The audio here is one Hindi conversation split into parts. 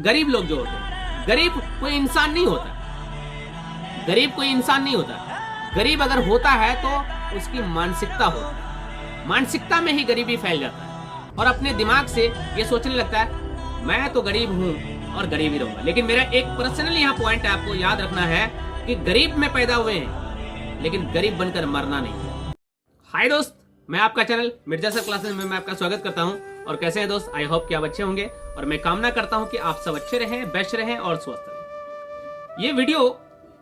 गरीब लोग जो होते हैं, गरीब कोई इंसान नहीं होता, गरीब कोई इंसान नहीं होता। गरीब अगर होता है तो उसकी मानसिकता होती है, मानसिकता में ही गरीबी फैल जाता है और अपने दिमाग से ये सोचने लगता है मैं तो गरीब हूं और गरीब ही रहूंगा। लेकिन मेरा एक पर्सनली यहाँ पॉइंट है, आपको याद रखना है कि गरीब में पैदा हुए हैं लेकिन गरीब बनकर मरना नहीं। हाय दोस्त, मैं आपका चैनल मिर्जा सर क्लासेस में मैं आपका स्वागत करता हूं। और कैसे हैं दोस्त? आई होप कि आप अच्छे होंगे और मैं कामना करता हूं कि आप सब अच्छे रहें, बेस्ट रहें और स्वस्थ रहें। ये वीडियो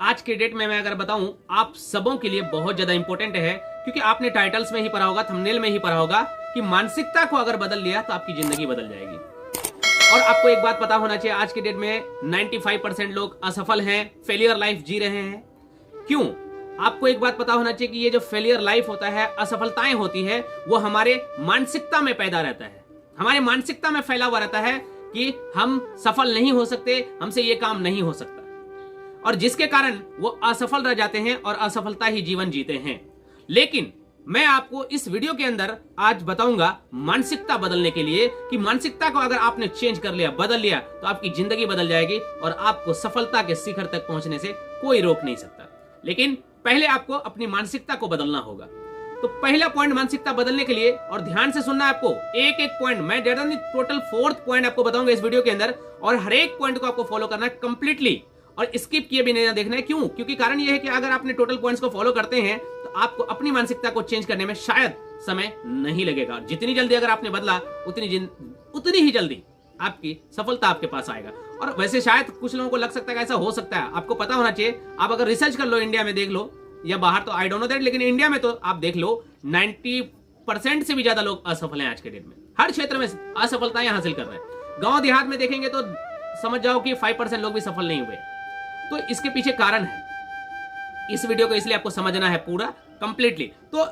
आज के डेट में मैं अगर बताऊं आप सबों के लिए बहुत ज्यादा इंपॉर्टेंट है, क्योंककि आपने टाइटल्स में ही पढ़ा होगा, थंबनेल में ही पढ़ा होगा कि मानसिकता को अगर बदल लिया तो आपकी जिंदगी बदल जाएगी। और आपको एक बात पता होना चाहिए, आज के डेट में 95% लोग असफल हैं, फेलियर लाइफ जी रहे हैं। क्यों? आपको एक बात पता होना चाहिए कि ये जो फेलियर लाइफ होता है, असफलताएं होती है, वो हमारे मानसिकता में पैदा रहता है, हमारे मानसिकता में फैला हुआ रहता है कि हम सफल नहीं हो सकते, हमसे ये काम नहीं हो सकता, और जिसके कारण वो असफल रह जाते हैं और असफलता ही जीवन जीते हैं। लेकिन मैं आपको इस वीडियो के अंदर आज बताऊंगा मानसिकता बदलने के लिए कि मानसिकता को अगर आपने चेंज कर लिया, बदल लिया, तो आपकी जिंदगी बदल जाएगी और आपको सफलता के शिखर तक पहुंचने से कोई रोक नहीं सकता। लेकिन पहले आपको अपनी मानसिकता को बदलना होगा। तो पहला पॉइंट मानसिकता बदलने के लिए, और ध्यान से सुनना है आपको, एक एक पॉइंट मैं ज्यादा नहीं, टोटल 4th पॉइंट आपको बताऊंगा इस वीडियो के अंदर, और हर एक पॉइंट को आपको फॉलो करना है कंप्लीटली और स्किप किए भी नहीं देखना है। क्यों? क्योंकि कारण यह है कि अगर आपने टोटल पॉइंट्स को फॉलो करते हैं तो आपको अपनी मानसिकता को चेंज करने में शायद समय नहीं लगेगा, और जितनी जल्दी अगर आपने बदला उतनी ही जल्दी आपकी सफलता आपके पास आएगा। और वैसे शायद कुछ लोगों को लग सकता है ऐसा हो सकता है, आपको पता होना चाहिए। आप अगर रिसर्च कर लो, इंडिया में देख लो या बाहर, तो आई डोंट नो दैट, लेकिन इंडिया में तो आप देख लो 90% से भी ज्यादा लोग असफल हैं आज के डेट में। हर क्षेत्र में असफलताएं हासिल कर रहे हैं। गांव देहात में देखेंगे तो समझ जाओ कि 5% लोग भी सफल नहीं हुए। तो इसके पीछे कारण है, इस वीडियो को इसलिए आपको समझना है पूरा कंप्लीटली। तो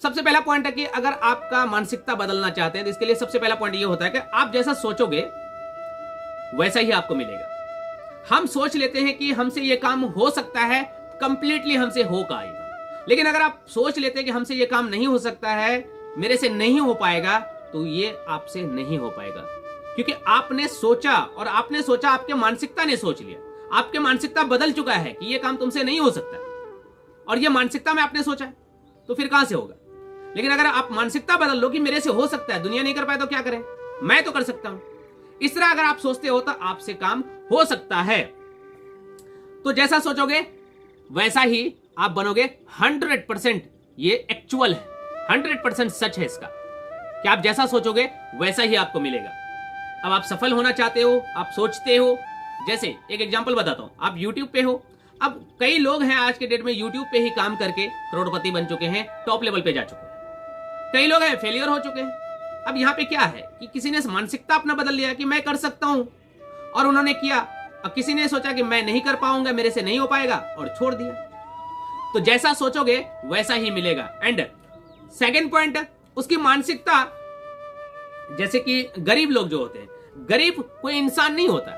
सबसे पहला पॉइंट है कि अगर आपका मानसिकता बदलना चाहते हैं तो इसके लिए सबसे पहला पॉइंट ये होता है कि आप जैसा सोचोगे वैसा ही आपको मिलेगा। हम सोच लेते हैं कि हमसे ये काम हो सकता है, कंप्लीटली हमसे हो पाएगा। लेकिन अगर आप सोच लेते हैं कि हमसे ये काम नहीं हो सकता है, मेरे से नहीं हो पाएगा, तो ये आपसे नहीं हो पाएगा, क्योंकि आपने सोचा, और आपने सोचा, आपके मानसिकता ने सोच लिया, आपके मानसिकता बदल चुका है कि ये काम तुमसे नहीं हो सकता, और ये मानसिकता में आपने सोचा है, तो फिर कहां से होगा? लेकिन अगर आप मानसिकता बदल लो कि मेरे से हो सकता है, दुनिया नहीं कर पाए तो क्या करें, मैं तो कर सकता हूं, इस तरह अगर आप सोचते हो तो आपसे काम हो सकता है। तो जैसा सोचोगे वैसा ही आप बनोगे। 100% ये एक्चुअल है, 100% सच है इसका, कि आप जैसा सोचोगे वैसा ही आपको मिलेगा। अब आप सफल होना चाहते हो, आप सोचते हो, जैसे एक एग्जांपल बताता हूं, आप YouTube पे हो। अब कई लोग हैं आज के डेट में YouTube पे ही काम करके करोड़पति बन चुके हैं, टॉप लेवल पे जा चुके हैं। कई लोग हैं फेलियर हो चुके हैं। अब यहाँ पे क्या है कि किसी ने मानसिकता अपना बदल लिया कि मैं कर सकता हूं, और उन्होंने किया। अब किसी ने सोचा कि मैं नहीं कर पाऊंगा, मेरे से नहीं हो पाएगा, और छोड़ दिया। तो जैसा सोचोगे वैसा ही मिलेगा। एंड सेकेंड पॉइंट, उसकी मानसिकता, जैसे कि गरीब लोग जो होते हैं, गरीब कोई इंसान नहीं होता,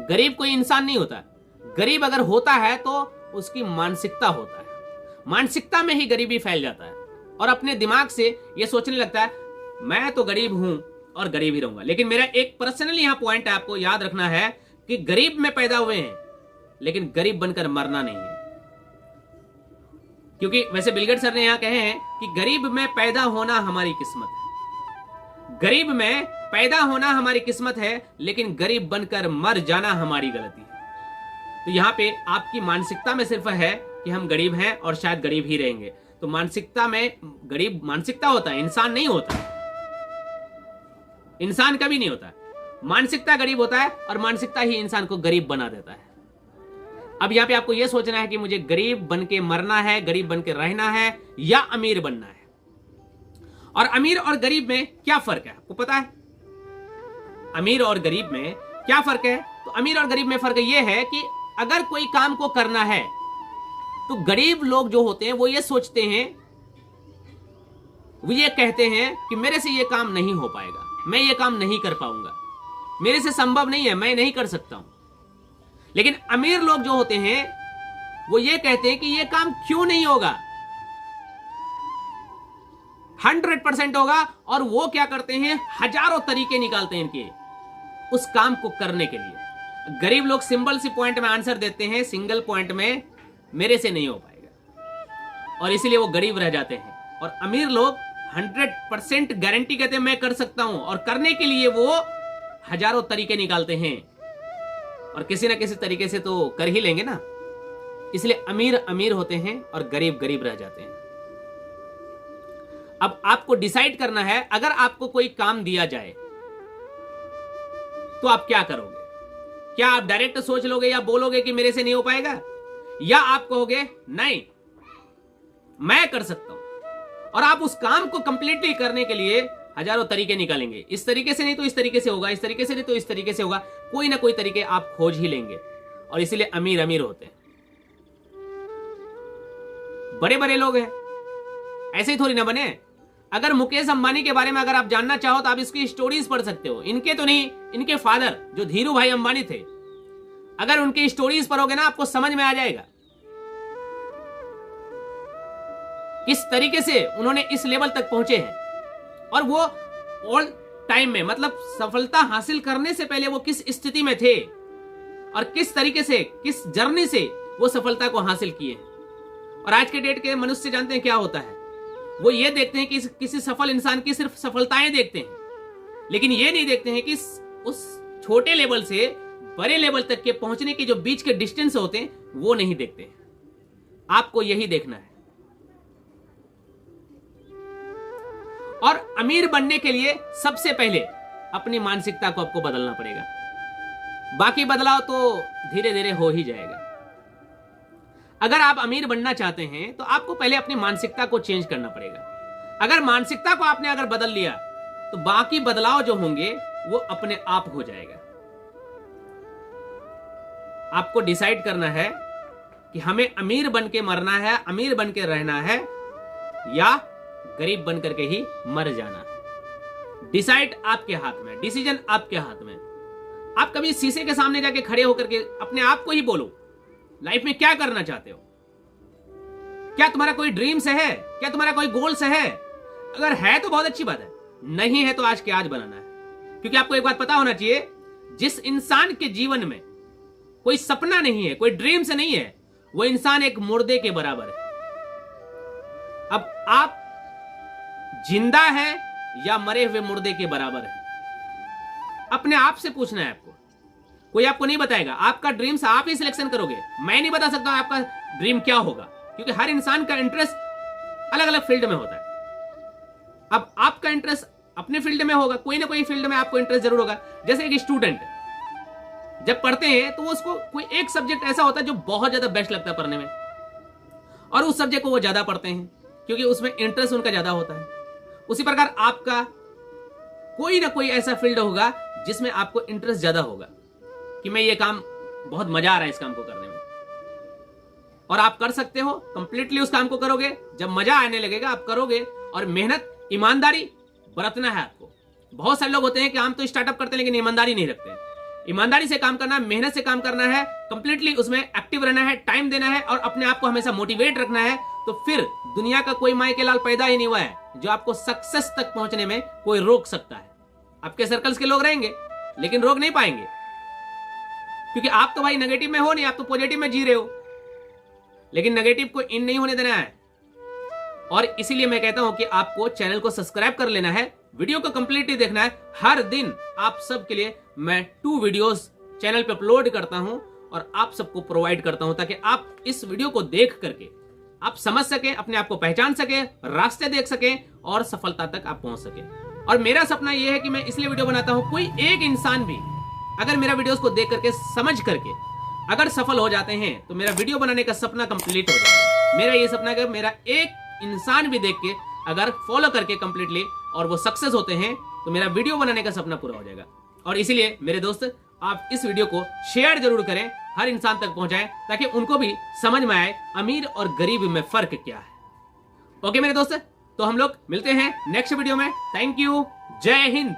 गरीब कोई इंसान नहीं होता। गरीब अगर होता है तो उसकी मानसिकता होता है, मानसिकता में ही गरीबी फैल जाता है और अपने दिमाग से ये सोचने लगता है मैं तो गरीब हूं और गरीब ही रहूंगा। लेकिन मेरा एक पर्सनली यहां पॉइंट है, आपको याद रखना है कि गरीब में पैदा हुए हैं लेकिन गरीब बनकर मरना नहीं है। क्योंकि वैसे बिल गेट्स सर ने यहां कहे हैं कि गरीब में पैदा होना हमारी किस्मत है, गरीब में पैदा होना हमारी किस्मत है, लेकिन गरीब बनकर मर जाना हमारी गलती है। तो यहां पे आपकी मानसिकता में सिर्फ है कि हम गरीब हैं और शायद गरीब ही रहेंगे। तो मानसिकता में गरीब मानसिकता होता है, इंसान नहीं होता, इंसान कभी नहीं होता। मानसिकता गरीब होता है और मानसिकता ही इंसान को गरीब बना देता है। अब यहां पे आपको यह सोचना है कि मुझे गरीब बन के मरना है, गरीब बन के रहना है, या अमीर बनना है। और अमीर और गरीब में क्या फर्क है आपको पता है? अमीर और गरीब में क्या फर्क है? तो अमीर और गरीब में फर्क यह है कि अगर कोई काम को करना है तो गरीब लोग जो होते हैं वो ये सोचते हैं, वो ये कहते हैं कि मेरे से ये काम नहीं हो पाएगा, मैं ये काम नहीं कर पाऊंगा, मेरे से संभव नहीं है, मैं नहीं कर सकता हूं। लेकिन अमीर लोग जो होते हैं वो ये कहते हैं कि ये काम क्यों नहीं होगा, 100% होगा। और वो क्या करते हैं, हजारों तरीके निकालते हैं इनके उस काम को करने के लिए। गरीब लोग सिंपल सी पॉइंट में आंसर देते हैं, सिंगल पॉइंट में मेरे से नहीं हो पाएगा, और इसीलिए वो गरीब रह जाते हैं। और अमीर लोग 100% गारंटी कहते हैं मैं कर सकता हूं, और करने के लिए वो हजारों तरीके निकालते हैं, और किसी ना किसी तरीके से तो कर ही लेंगे ना। इसलिए अमीर अमीर होते हैं और गरीब गरीब रह जाते हैं। अब आपको डिसाइड करना है, अगर आपको कोई काम दिया जाए तो आप क्या करोगे? क्या आप डायरेक्ट सोच लोगे या बोलोगे कि मेरे से नहीं हो पाएगा, या आप कहोगे नहीं मैं कर सकता हूं, और आप उस काम को कंप्लीटली करने के लिए हजारों तरीके निकालेंगे। इस तरीके से नहीं तो इस तरीके से होगा, इस तरीके से नहीं तो इस तरीके से होगा, कोई ना कोई तरीके आप खोज ही लेंगे। और इसीलिए अमीर अमीर होते हैं। बड़े बड़े लोग हैं, ऐसे ही थोड़ी ना बने। अगर मुकेश अंबानी के बारे में अगर आप जानना चाहो तो आप इसकी स्टोरीज पढ़ सकते हो। इनके तो नहीं, इनके फादर जो धीरू भाई अंबानी थे, अगर उनकी स्टोरीज पढ़ोगे ना आपको समझ में आ जाएगा किस तरीके से उन्होंने इस लेवल तक पहुंचे हैं। और वो ऑल टाइम में, मतलब सफलता हासिल करने से पहले वो किस स्थिति में थे और किस तरीके से, किस जर्नी से वो सफलता को हासिल किए हैं। और आज के डेट के मनुष्य जानते हैं क्या होता है, वो ये देखते हैं कि किसी सफल इंसान की सिर्फ सफलताएं देखते हैं, लेकिन ये नहीं देखते हैं कि उस छोटे लेवल से बड़े लेवल तक के पहुंचने के जो बीच के डिस्टेंस होते हैं वो नहीं देखते हैं। आपको यही देखना है। और अमीर बनने के लिए सबसे पहले अपनी मानसिकता को आपको बदलना पड़ेगा। बाकी बदलाव तो धीरे धीरे हो ही जाएगा। अगर आप अमीर बनना चाहते हैं तो आपको पहले अपनी मानसिकता को चेंज करना पड़ेगा। अगर मानसिकता को आपने अगर बदल लिया तो बाकी बदलाव जो होंगे वो अपने आप हो जाएगा। आपको डिसाइड करना है कि हमें अमीर बन के मरना है, अमीर बन के रहना है, या गरीब बन करके ही मर जाना है। डिसाइड आपके हाथ में, डिसीजन आपके हाथ में। आप कभी शीशे के सामने जाके खड़े होकर के अपने आप को ही बोलो, लाइफ में क्या करना चाहते हो? क्या तुम्हारा कोई ड्रीम्स है? क्या तुम्हारा कोई गोल्स है? अगर है तो बहुत अच्छी बात है, नहीं है तो आज के आज बनाना है। क्योंकि आपको एक बात पता होना चाहिए, जिस इंसान के जीवन में कोई सपना नहीं है, कोई ड्रीम्स नहीं है, वो इंसान एक मुर्दे के बराबर है। अब आप जिंदा है या मरे हुए मुर्दे के बराबर है? अपने आप से पूछना है आपको। कोई आपको नहीं बताएगा। आपका ड्रीम्स आप ही सिलेक्शन करोगे। मैं नहीं बता सकता आपका ड्रीम क्या होगा, क्योंकि हर इंसान का इंटरेस्ट अलग अलग फील्ड में होता है। अब आपका इंटरेस्ट अपने फील्ड में होगा, कोई ना कोई फील्ड में आपको इंटरेस्ट जरूर होगा। जैसे एक स्टूडेंट जब पढ़ते हैं तो उसको कोई एक सब्जेक्ट ऐसा होता है जो बहुत ज्यादा बेस्ट लगता है पढ़ने में, और उस सब्जेक्ट को वो ज्यादा पढ़ते हैं क्योंकि उसमें इंटरेस्ट उनका ज्यादा होता है। उसी प्रकार आपका कोई ना कोई ऐसा फील्ड होगा जिसमें आपको इंटरेस्ट ज्यादा होगा कि मैं ये काम, बहुत मजा आ रहा है इस काम को करने में, और आप कर सकते हो। कंप्लीटली उस काम को करोगे, जब मजा आने लगेगा आप करोगे। और मेहनत, ईमानदारी बरतना है आपको। बहुत सारे लोग होते हैं कि हम तो स्टार्टअप करते हैं लेकिन ईमानदारी नहीं रखते हैं। ईमानदारी से काम करना है, मेहनत से काम करना है, कंप्लीटली उसमें एक्टिव रहना है, टाइम देना है, और अपने आप को हमेशा मोटिवेट रखना है। तो फिर दुनिया का कोई माई के लाल पैदा ही नहीं हुआ है जो आपको सक्सेस तक पहुंचने में कोई रोक सकता है। आपके सर्कल्स के लोग रहेंगे लेकिन रोक नहीं पाएंगे, क्योंकि आप तो भाई नेगेटिव में हो नहीं, आप तो पॉजिटिव में जी रहे हो। लेकिन नेगेटिव को इन नहीं होने देना है। और इसीलिए मैं कहता हूं कि आपको चैनल को सब्सक्राइब कर लेना है, वीडियो को कंप्लीटली देखना है। हर दिन आप सब के लिए मैं 2 वीडियोस चैनल पे अपलोड करता हूं और आप सबको प्रोवाइड करता हूं, ताकि आप इस वीडियो को देख करके आप समझ सकें, अपने आप को पहचान सकें, रास्ते देख सकें और सफलता तक आप पहुंच सकें। और मेरा सपना यह है कि मैं इसलिए वीडियो बनाता हूं, कोई एक इंसान भी अगर मेरा वीडियोस को देख करके, समझ करके अगर सफल हो जाते हैं तो मेरा वीडियो बनाने का सपना कंप्लीट हो जाएगा। मेरा ये सपना है कि मेरा एक इंसान भी देख के अगर फॉलो करके कंप्लीटली और वो सक्सेस होते हैं तो मेरा वीडियो बनाने का सपना पूरा हो जाएगा। और इसीलिए मेरे दोस्त, आप इस वीडियो को शेयर जरूर करें, हर इंसान तक पहुंचाएं, ताकि उनको भी समझ में आए अमीर और गरीब में फर्क क्या है। ओके मेरे दोस्त, तो हम लोग मिलते हैं नेक्स्ट वीडियो में। थैंक यू, जय हिंद।